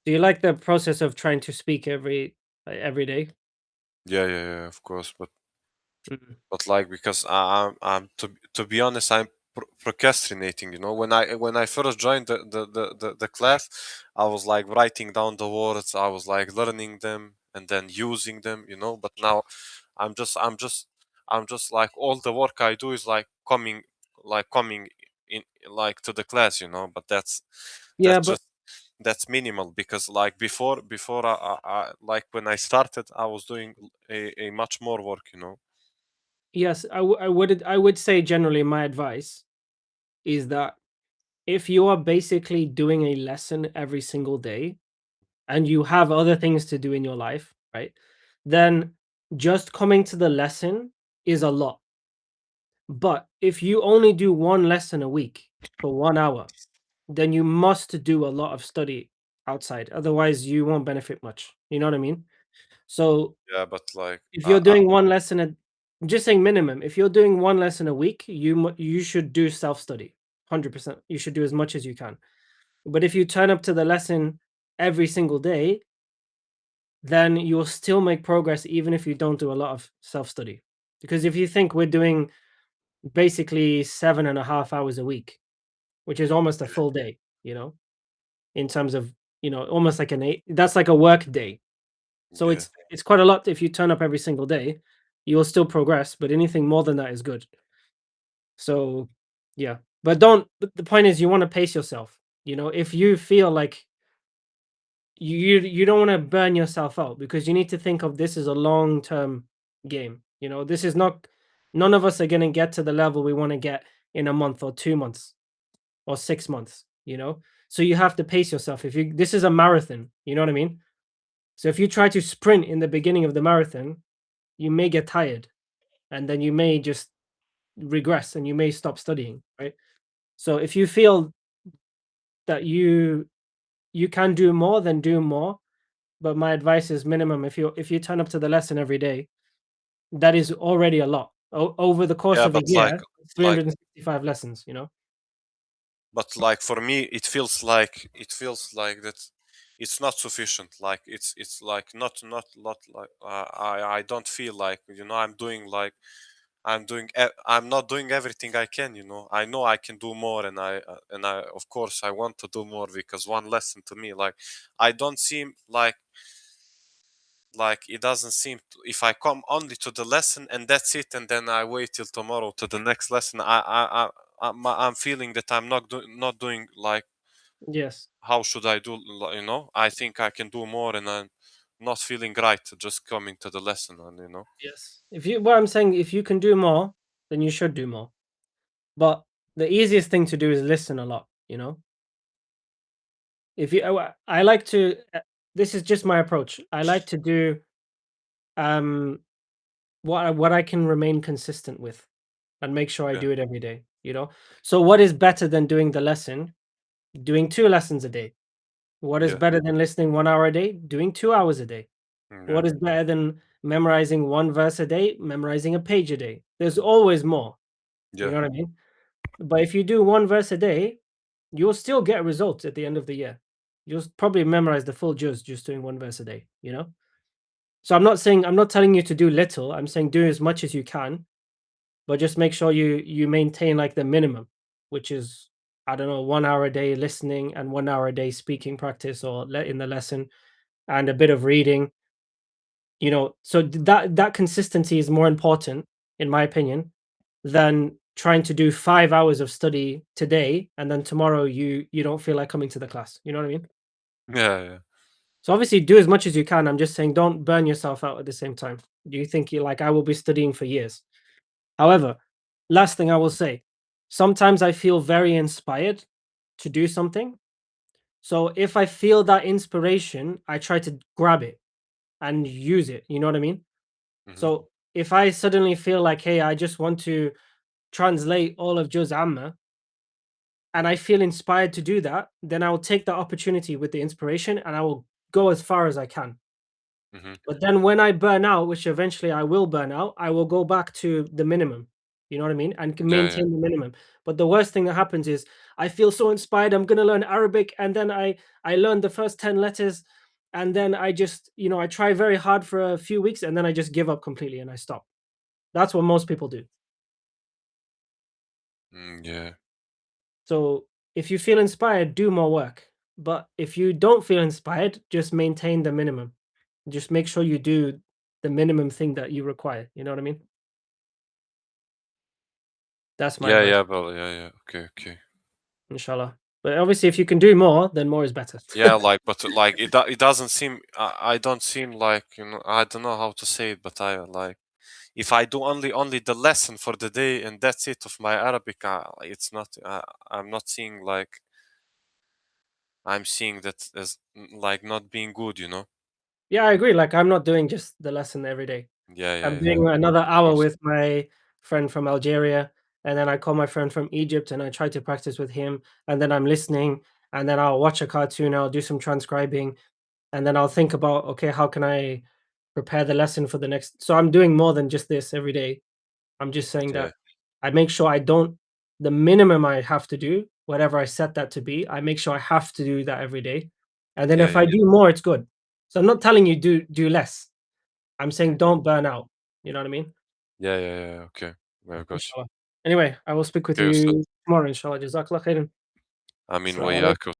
Do you like the process of trying to speak every day? Yeah, yeah, yeah, of course. Mm. But like because I'm to be honest, I'm procrastinating. You know, when I first joined the class, I was like writing down the words. I was like learning them and then using them. You know, but now I'm just I'm just I'm just like all the work I do is like coming in like to the class. You know, but Yeah, that's but just that's minimal because like before I like when I started I was doing a much more work. You know. yes, I would say generally my advice is that if you are basically doing a lesson every single day and you have other things to do in your life, right? Then just coming to the lesson is a lot. But if you only do one lesson a week for 1 hour, then you must do a lot of study outside. Otherwise, you won't benefit much. You know what I mean? So Yeah, but like, if you're doing one lesson I'm just saying minimum. If you're doing one lesson a week, you should do self study. 100%. You should do as much as you can. But if you turn up to the lesson every single day, then you'll still make progress even if you don't do a lot of self study. Because if you think we're doing basically 7.5 hours a week, which is almost a full day, in terms of, almost like an eight, that's like a work day. So yeah, it's quite a lot if you turn up every single day. You will still progress, but anything more than that is good. So yeah. But the point is you want to pace yourself. If you feel like you don't want to burn yourself out because you need to think of this as a long-term game. This is not none of us are going to get to the level we want to get in a month or 2 months or 6 months. So you have to pace yourself. If you This is a marathon, you know what I mean? So if you try to sprint in the beginning of the marathon, you may get tired and then you may just regress and you may stop studying, right? So if you feel that you can do more, then do more. But my advice is minimum if you turn up to the lesson every day, that is already a lot. Over the course yeah, of a but year, it's like, 365 lessons. but like for me, it feels like that it's not sufficient. Like it's like not like I don't feel like I'm not doing everything I can. You know, I know I can do more, and I of course I want to do more because one lesson to me like I don't seem like it doesn't seem if I come only to the lesson and that's it and then I wait till tomorrow to the next lesson I'm feeling that I'm not doing like Yes. how should I do I think I can do more and I'm not feeling right just coming to the lesson and. Yes. What I'm saying, if you can do more, then you should do more. But the easiest thing to do is listen a lot. If you I like to this is just my approach. I like to do um what I can remain consistent with and make sure I Yeah, do it every day. So what is better than doing the lesson? Doing 2 lessons a day. What is yeah, better than listening 1 hour a day? Doing 2 hours a day. yeah, What is better than memorizing one verse a day? Memorizing a page a day. There's always more. You yeah, know what I mean? But if you do one verse a day, you'll still get results at the end of the year. You'll probably memorize the full juz just doing one verse a day. So I'm not telling you to do little. I'm saying do as much as you can, but just make sure you maintain like the minimum, which is, I don't know, 1 hour a day listening and 1 hour a day speaking practice or in the lesson and a bit of reading. So that consistency is more important, in my opinion, than trying to do 5 hours of study today and then tomorrow you don't feel like coming to the class. You know what I mean? yeah, yeah. So obviously do as much as you can. I'm just saying don't burn yourself out at the same time. Do you think you like I will be studying for years? However, last thing I will say, sometimes I feel very inspired to do something. So if I feel that inspiration, I try to grab it and use it. You know what I mean? Hmm. So if I suddenly feel like, hey, I just want to translate all of Juz Amma and I feel inspired to do that, then I will take that opportunity with the inspiration and I will go as far as I can. Hmm. But then when I burn out, which eventually I will burn out, I will go back to the minimum. You know what I mean? And can Yeah, yeah. maintain the minimum. But the worst thing that happens is I feel so inspired. I'm gonna learn Arabic, and then I learn the first 10 letters, and then I just, I try very hard for a few weeks, and then I just give up completely and I stop. That's what most people do. Yeah. So if you feel inspired, do more work. But if you don't feel inspired, just maintain the minimum. Just make sure you do the minimum thing that you require. You know what I mean? That's my Yeah, advice, yeah, but yeah, yeah. Okay, okay. inshallah. But obviously, if you can do more, then more is better. Yeah, like, but like it doesn't seem. I don't seem like, I don't know how to say it, but I like, if I do only the lesson for the day and that's it of my Arabic, it's not. I'm not seeing like, I'm seeing that as like not being good. Yeah, I agree. Like, I'm not doing just the lesson every day. Yeah, yeah, I'm yeah. doing another Of hour course. with my friend from Algeria, and then I call my friend from Egypt and I try to practice with him, and then I'm listening, and then I'll watch a cartoon, I'll do some transcribing, and then I'll think about, okay, how can I prepare the lesson for the next. So I'm doing more than just this every day. I'm just saying Yeah, that I make sure I don't the minimum I have to do, whatever I set that to be, I make sure I have to do that every day. And then yeah, if I yeah, do more, it's good. So I'm not telling you do less. I'm saying don't burn out. You know what I mean? yeah, yeah, yeah. Okay, I got you. Inshallah. Anyway, I will speak with Okay, so you tomorrow, inshallah. Jazakallah khairan. I mean, Assalamu well, yeah, alaikum.